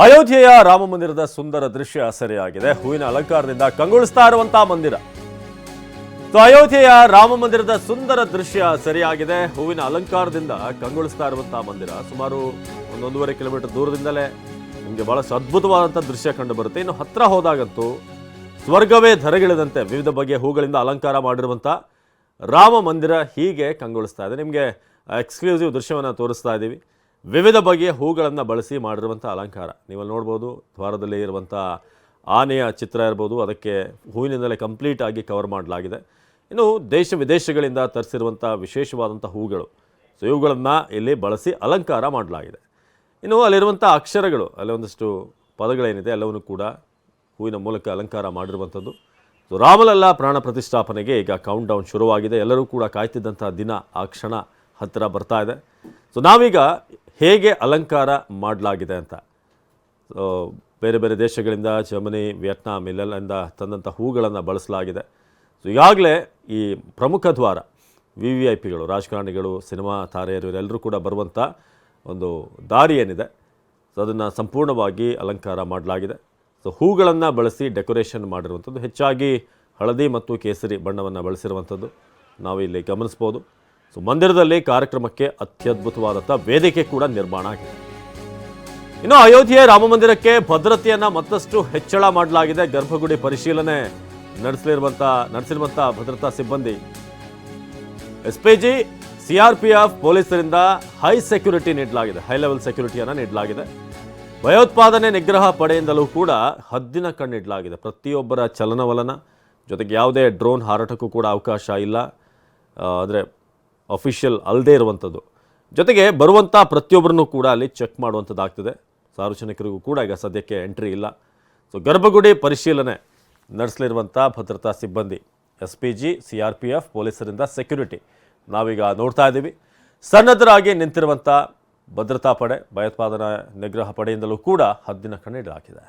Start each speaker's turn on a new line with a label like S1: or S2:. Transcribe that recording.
S1: ಅಯೋಧ್ಯೆಯ ರಾಮ ಮಂದಿರದ ಸುಂದರ ದೃಶ್ಯ ಸೆರೆಯಾಗಿದೆ. ಹೂವಿನ ಅಲಂಕಾರದಿಂದ ಕಂಗೊಳಿಸ್ತಾ ಇರುವಂತಹ ಮಂದಿರ. ಅಯೋಧ್ಯೆಯ ರಾಮ ಮಂದಿರದ ಸುಂದರ ದೃಶ್ಯ ಸೆರೆಯಾಗಿದೆ. ಹೂವಿನ ಅಲಂಕಾರದಿಂದ ಕಂಗೊಳಿಸ್ತಾ ಇರುವಂತಹ ಮಂದಿರ ಸುಮಾರು 1.5 ಕಿಲೋಮೀಟರ್ ದೂರದಿಂದಲೇ ನಿಮಗೆ ಬಹಳಷ್ಟು ಅದ್ಭುತವಾದಂತಹ ದೃಶ್ಯ ಕಂಡು ಬರುತ್ತೆ. ಇನ್ನು ಹತ್ರ ಹೋದಾಗಂತೂ ಸ್ವರ್ಗವೇ ಧರೆಗಿಳಿದಂತೆ ವಿವಿಧ ಬಗೆಯ ಹೂಗಳಿಂದ ಅಲಂಕಾರ ಮಾಡಿರುವಂತಹ ರಾಮ ಮಂದಿರ ಹೀಗೆ ಕಂಗೊಳಿಸ್ತಾ ಇದೆ. ನಿಮಗೆ ಎಕ್ಸ್ಕ್ಲೂಸಿವ್ ದೃಶ್ಯವನ್ನು ತೋರಿಸ್ತಾ ಇದ್ದೀವಿ. ವಿವಿಧ ಬಗೆಯ ಹೂಗಳನ್ನು ಬಳಸಿ ಮಾಡಿರುವಂಥ ಅಲಂಕಾರ ನೀವಲ್ಲಿ ನೋಡ್ಬೋದು. ದ್ವಾರದಲ್ಲಿ ಇರುವಂಥ ಆನೆಯ ಚಿತ್ರ ಇರ್ಬೋದು, ಅದಕ್ಕೆ ಹೂವಿನಿಂದಲೇ ಕಂಪ್ಲೀಟ್ ಆಗಿ ಕವರ್ ಮಾಡಲಾಗಿದೆ. ಇನ್ನು ದೇಶ ವಿದೇಶಗಳಿಂದ ತರಿಸಿರುವಂಥ ವಿಶೇಷವಾದಂಥ ಹೂಗಳು, ಸೊ ಇವುಗಳನ್ನು ಇಲ್ಲಿ ಬಳಸಿ ಅಲಂಕಾರ ಮಾಡಲಾಗಿದೆ. ಇನ್ನು ಅಲ್ಲಿರುವಂಥ ಅಕ್ಷರಗಳು, ಅಲ್ಲಿ ಒಂದಷ್ಟು ಪದಗಳೇನಿದೆ ಎಲ್ಲವನ್ನೂ ಕೂಡ ಹೂವಿನ ಮೂಲಕ ಅಲಂಕಾರ ಮಾಡಿರುವಂಥದ್ದು. ಸೊ ರಾಮಲಲ್ಲ ಪ್ರಾಣ ಪ್ರತಿಷ್ಠಾಪನೆಗೆ ಈಗ ಕೌಂಟ್ ಡೌನ್ ಶುರುವಾಗಿದೆ. ಎಲ್ಲರೂ ಕೂಡ ಕಾಯ್ತಿದ್ದಂಥ ದಿನ, ಆ ಕ್ಷಣ ಹತ್ತಿರ ಬರ್ತಾ ಇದೆ. ಸೊ ನಾವೀಗ ಹೇಗೆ ಅಲಂಕಾರ ಮಾಡಲಾಗಿದೆ ಅಂತ, ಸೊ ಬೇರೆ ಬೇರೆ ದೇಶಗಳಿಂದ ಜರ್ಮನಿ, ವಿಯೆಟ್ನಾಂ ಇಲ್ಲೆಲ್ಲಿಂದ ತಂದಂಥ ಹೂಗಳನ್ನು ಬಳಸಲಾಗಿದೆ. ಸೊ ಈಗಾಗಲೇ ಈ ಪ್ರಮುಖ ದ್ವಾರ VVIPಗಳು, ರಾಜಕಾರಣಿಗಳು, ಸಿನಿಮಾ ತಾರೆಯರು ಇವರೆಲ್ಲರೂ ಕೂಡ ಬರುವಂಥ ಒಂದು ದಾರಿ ಏನಿದೆ, ಸೊ ಅದನ್ನು ಸಂಪೂರ್ಣವಾಗಿ ಅಲಂಕಾರ ಮಾಡಲಾಗಿದೆ. ಸೊ ಹೂಗಳನ್ನು ಬಳಸಿ ಡೆಕೋರೇಷನ್ ಮಾಡಿರುವಂಥದ್ದು, ಹೆಚ್ಚಾಗಿ ಹಳದಿ ಮತ್ತು ಕೇಸರಿ ಬಣ್ಣವನ್ನು ಬಳಸಿರುವಂಥದ್ದು ನಾವಿಲ್ಲಿ ಗಮನಿಸ್ಬೋದು. ಸೊ ಮಂದಿರದಲ್ಲಿ ಕಾರ್ಯಕ್ರಮಕ್ಕೆ ಅತ್ಯದ್ಭುತವಾದಂಥ ವೇದಿಕೆ ಕೂಡ ನಿರ್ಮಾಣ ಆಗಿದೆ. ಇನ್ನು ಅಯೋಧ್ಯೆ ರಾಮ ಮಂದಿರಕ್ಕೆ ಭದ್ರತೆಯನ್ನು ಮತ್ತಷ್ಟು ಹೆಚ್ಚಳ ಮಾಡಲಾಗಿದೆ. ಗರ್ಭಗುಡಿ ಪರಿಶೀಲನೆ ನಡೆಸಿರುವಂಥ ಭದ್ರತಾ ಸಿಬ್ಬಂದಿ SPG, CRPF ಪೊಲೀಸರಿಂದ ಹೈ ಸೆಕ್ಯೂರಿಟಿ ನೀಡಲಾಗಿದೆ, ಹೈ ಲೆವೆಲ್ ಸೆಕ್ಯೂರಿಟಿಯನ್ನು ನೀಡಲಾಗಿದೆ. ಭಯೋತ್ಪಾದನೆ ನಿಗ್ರಹ ಪಡೆಯಿಂದಲೂ ಕೂಡ ಹದ್ದಿನ ಕಣ್ಣಿಡಲಾಗಿದೆ. ಪ್ರತಿಯೊಬ್ಬರ ಚಲನವಲನ ಜೊತೆಗೆ ಯಾವುದೇ ಡ್ರೋನ್ ಹಾರಾಟಕ್ಕೂ ಕೂಡ ಅವಕಾಶ ಇಲ್ಲ, ಅಂದರೆ ಅಫಿಷಿಯಲ್ ಅಲ್ಲದೆ ಇರುವಂಥದ್ದು. ಜೊತೆಗೆ ಬರುವಂಥ ಪ್ರತಿಯೊಬ್ಬರನ್ನು ಕೂಡ ಅಲ್ಲಿ ಚೆಕ್ ಮಾಡುವಂಥದ್ದಾಗ್ತದೆ. ಸಾರ್ವಜನಿಕರಿಗೂ ಕೂಡ ಈಗ ಸದ್ಯಕ್ಕೆ ಎಂಟ್ರಿ ಇಲ್ಲ. ಸೊ ಗರ್ಭಗುಡಿ ಪರಿಶೀಲನೆ ನಡೆಸಲಿರುವಂಥ ಭದ್ರತಾ ಸಿಬ್ಬಂದಿ SPG, CRPF ಪೊಲೀಸರಿಂದ ಸೆಕ್ಯೂರಿಟಿ ನಾವೀಗ ನೋಡ್ತಾ ಇದ್ದೀವಿ. ಸನ್ನದ್ಧರಾಗಿ ನಿಂತಿರುವಂಥ ಭದ್ರತಾ ಪಡೆ, ಭಯೋತ್ಪಾದನಾ ನಿಗ್ರಹ ಪಡೆಯಿಂದಲೂ ಕೂಡ ಹದ್ದಿನ ಕಣ್ಣಿಡಲಾಗಿದೆ.